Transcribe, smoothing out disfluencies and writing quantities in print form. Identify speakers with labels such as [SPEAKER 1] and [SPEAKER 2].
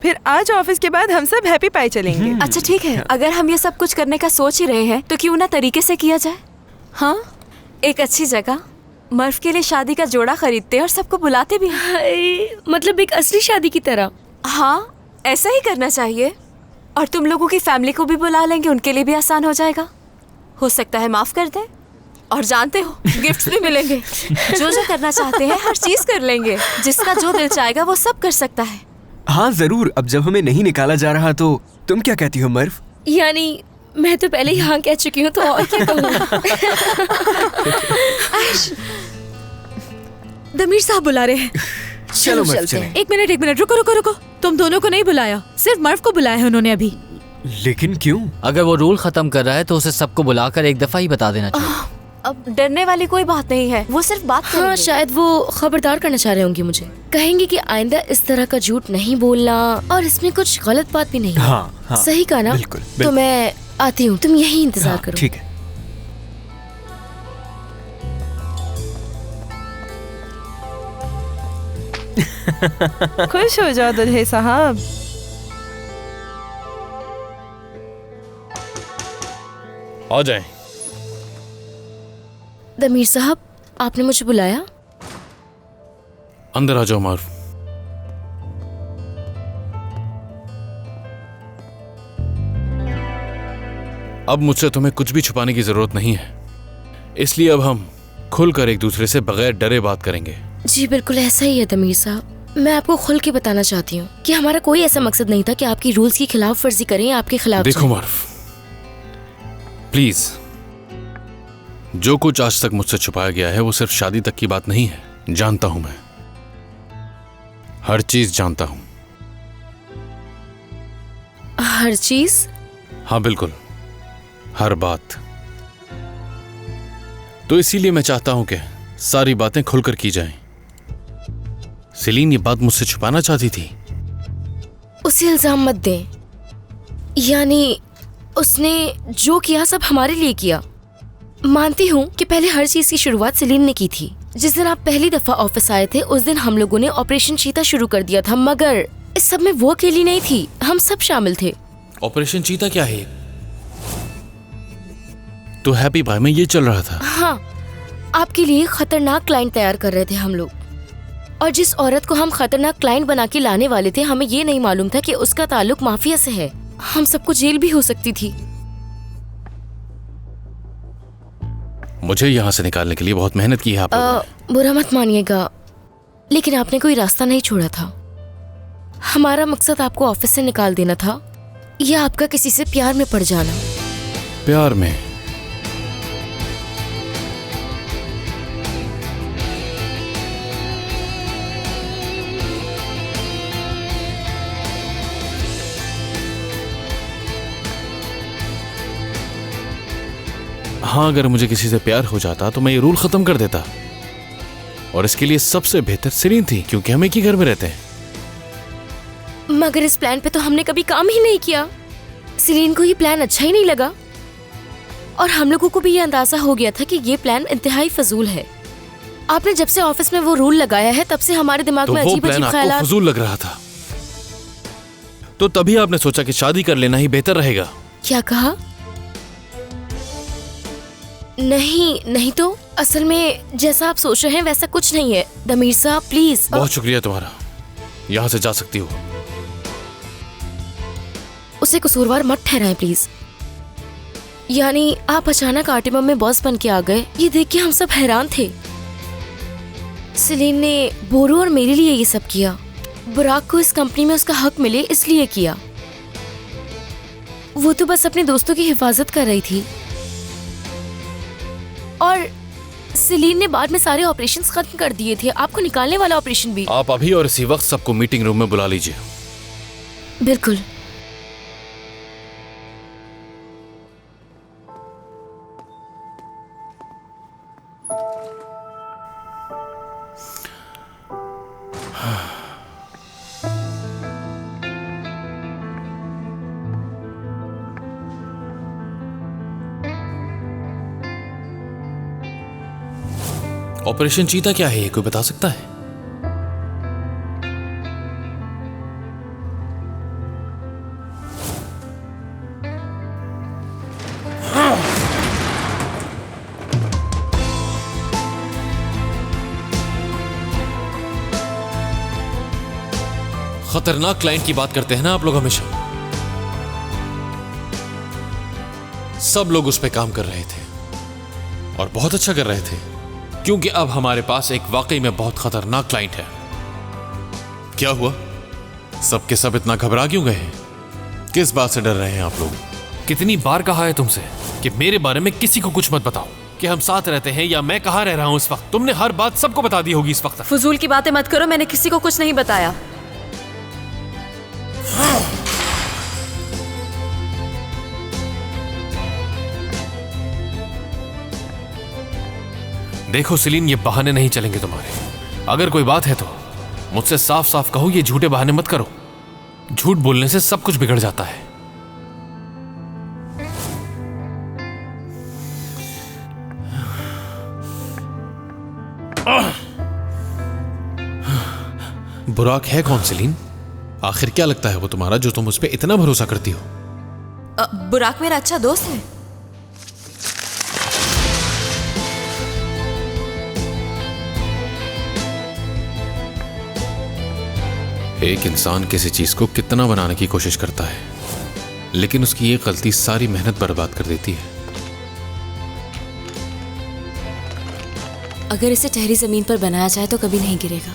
[SPEAKER 1] फिर आज ऑफिस के बाद हम सब हैप्पी पाई चलेंगे।
[SPEAKER 2] अच्छा ठीक है, अगर हम ये सब कुछ करने का सोच ही रहे हैं तो क्यों ना तरीके से किया जाए। हाँ, एक अच्छी जगह मर्फ के लिए शादी का जोड़ा खरीदते हैं और सबको बुलाते भी हैं।
[SPEAKER 3] मतलब एक असली शादी की तरह।
[SPEAKER 2] हाँ, ऐसा ही करना चाहिए। और तुम लोगों की फैमिली को भी बुला लेंगे, उनके लिए भी आसान हो जाएगा। हो सकता है माफ कर दे। और जानते हो, गिफ्ट्स भी मिलेंगे। जो जो करना चाहते हैं हर चीज कर लेंगे। जिसका जो दिल चाहेगा वो सब कर सकता है।
[SPEAKER 4] हाँ जरूर। अब जब हमें नहीं निकाला जा रहा तो तुम क्या कहती हो मर्फ?
[SPEAKER 3] यानी मैं तो पहले ही हाँ कह चुकी हूँ, तो और क्या कहूँ।
[SPEAKER 5] दमीर साहब बुला रहे हैं।
[SPEAKER 4] चलो मर्फ चलें।
[SPEAKER 5] एक मिनट, रुको। तुम दोनों को नहीं बुलाया, सिर्फ मर्फ को बुलाया है उन्होंने अभी।
[SPEAKER 4] लेकिन क्यों?
[SPEAKER 6] अगर वो रूल खत्म कर रहा है तो उसे सबको बुलाकर एक दफा ही बता देना चाहिए।
[SPEAKER 2] अब डरने वाली कोई बात नहीं है, वो सिर्फ बात
[SPEAKER 3] हाँ,
[SPEAKER 2] करेंगे।
[SPEAKER 3] शायद वो खबरदार करना चाह रहे होंगे मुझे। कहेंगे कि आइंदा इस तरह का झूठ नहीं बोलना, और इसमें कुछ गलत बात भी नहीं है।
[SPEAKER 4] हाँ,
[SPEAKER 3] सही कहा ना?
[SPEAKER 4] बिल्कुल,
[SPEAKER 3] तो
[SPEAKER 4] बिल्कुल।
[SPEAKER 3] मैं आती हूँ, तुम यही इंतजार करो।
[SPEAKER 4] ठीक है।
[SPEAKER 1] खुश हो जाओ दुल्हे साहब।
[SPEAKER 7] आ जाएं।
[SPEAKER 3] दमीर साहब, आपने मुझे बुलाया?
[SPEAKER 7] अंदर आ जाओ मारूफ। अब मुझसे तुम्हें कुछ भी छुपाने की जरूरत नहीं है, इसलिए अब हम खुलकर एक दूसरे से बगैर डरे बात करेंगे।
[SPEAKER 3] जी बिल्कुल ऐसा ही है दमीर साहब। मैं आपको खुल के बताना चाहती हूँ कि हमारा कोई ऐसा मकसद नहीं था कि आपकी रूल्स की खिलाफ वर्जी करें, आपके खिलाफ
[SPEAKER 7] देखो
[SPEAKER 3] जाएं।
[SPEAKER 7] मारूफ, प्लीज, जो कुछ आज तक मुझसे छुपाया गया है वो सिर्फ शादी तक की बात नहीं है। जानता हूं मैं, हर चीज जानता हूं।
[SPEAKER 3] हर चीज?
[SPEAKER 7] हाँ बिल्कुल, हर बात। तो इसीलिए मैं चाहता हूं कि सारी बातें खुलकर की जाएं। सेलिन ये बात मुझसे छुपाना चाहती थी।
[SPEAKER 3] उसे इल्जाम मत दें। यानी उसने जो किया सब हमारे लिए किया। मानती हूँ कि पहले हर चीज की शुरुआत सेलिन ने की थी। जिस दिन आप पहली दफा ऑफिस आए थे उस दिन हम लोगों ने ऑपरेशन चीता शुरू कर दिया था, मगर इस सब में वो अकेली नहीं थी, हम सब शामिल थे।
[SPEAKER 7] ऑपरेशन चीता क्या है? तो हैप्पी पाई में ये चल रहा था।
[SPEAKER 3] हाँ, आपके लिए खतरनाक क्लाइंट तैयार कर रहे थे हम लोग। और जिस औरत को हम खतरनाक क्लाइंट बना के लाने वाले थे, हमें ये नहीं मालूम था कि उसका ताल्लुक माफिया से है। हम सबको जेल भी हो सकती थी।
[SPEAKER 7] मुझे यहाँ से निकालने के लिए बहुत मेहनत की है आप लोगों ने।
[SPEAKER 3] बुरा मत मानिएगा, लेकिन आपने कोई रास्ता नहीं छोड़ा था। हमारा मकसद आपको ऑफिस से निकाल देना था, या आपका किसी से प्यार में पड़ जाना।
[SPEAKER 7] प्यार में? हाँ, अगर मुझे किसी से प्यार हो जाता तो मैं ये रूल खत्म कर देता, और इसके लिए सबसे बेहतर सेलिन थी, क्योंकि हम एक ही घर में रहते हैं।
[SPEAKER 3] मगर इस प्लान पे तो हमने कभी काम ही नहीं किया। सेलिन को ये प्लान अच्छा ही नहीं लगा, और हम लोगों को भी ये अंदाजा हो गया था कि ये प्लान इंतहाई फजूल है। आपने जब से ऑफिस में वो रूल लगाया है तब से हमारे दिमाग
[SPEAKER 7] तो
[SPEAKER 3] में
[SPEAKER 7] वो
[SPEAKER 3] अजीब
[SPEAKER 7] प्लान
[SPEAKER 3] अजीब
[SPEAKER 7] आपको
[SPEAKER 3] ख्यालात।
[SPEAKER 7] फजूल लग रहा था, तो तभी आपने सोचा कि शादी कर लेना ही बेहतर रहेगा।
[SPEAKER 3] क्या कहा? नहीं तो असल में जैसा आप सोच रहे हैं वैसा कुछ नहीं है। दमीर साहब प्लीज।
[SPEAKER 7] बहुत शुक्रिया तुम्हारा, यहाँ से जा सकती हो।
[SPEAKER 3] उसे कसूरवार मत ठहराएं प्लीज। यानी आप अचानक आर्टिमम में बॉस बन के आ गए, ये देख के हम सब हैरान थे। सेलिन ने बोरो और मेरे लिए ये सब किया। बुराक को इस कंपनी में उसका हक मिले इसलिए किया। वो तो बस अपने दोस्तों की हिफाजत कर रही थी। और सेलिन ने बाद में सारे ऑपरेशंस खत्म कर दिए थे, आपको निकालने वाला ऑपरेशन भी।
[SPEAKER 7] आप अभी और इसी वक्त सबको मीटिंग रूम में बुला लीजिए।
[SPEAKER 3] बिल्कुल।
[SPEAKER 7] ऑपरेशन चीता क्या है, ये कोई बता सकता है? खतरनाक क्लाइंट की बात करते हैं ना आप लोग हमेशा। सब लोग उस पे काम कर रहे थे और बहुत अच्छा कर रहे थे, क्योंकि अब हमारे पास एक वाकई में बहुत खतरनाक क्लाइंट है। क्या हुआ? सब के सब इतना घबरा क्यों गए हैं? किस बात से डर रहे हैं आप लोग?
[SPEAKER 8] कितनी बार कहा है तुमसे कि मेरे बारे में किसी को कुछ मत बताओ, कि हम साथ रहते हैं या मैं कहाँ रह रहा हूँ इस वक्त। तुमने हर बात सबको बता दी होगी इस वक्त।
[SPEAKER 2] फजूल की बातें मत करो, मैंने किसी को कुछ नहीं बताया।
[SPEAKER 8] देखो सिलीन, ये बहाने नहीं चलेंगे तुम्हारे। अगर कोई बात है तो मुझसे साफ साफ कहो, ये झूठे बहाने मत करो। झूठ बोलने से सब कुछ बिगड़ जाता है।
[SPEAKER 7] बुराक है कौन सिलीन? आखिर क्या लगता है वो तुम्हारा, जो तुम उस पर इतना भरोसा करती हो?
[SPEAKER 2] बुराक मेरा अच्छा दोस्त है।
[SPEAKER 7] एक इंसान किसी चीज को कितना बनाने की कोशिश करता है, लेकिन उसकी एक गलती सारी मेहनत बर्बाद कर देती है।
[SPEAKER 2] अगर इसे ठहरी जमीन पर बनाया जाए तो कभी नहीं गिरेगा।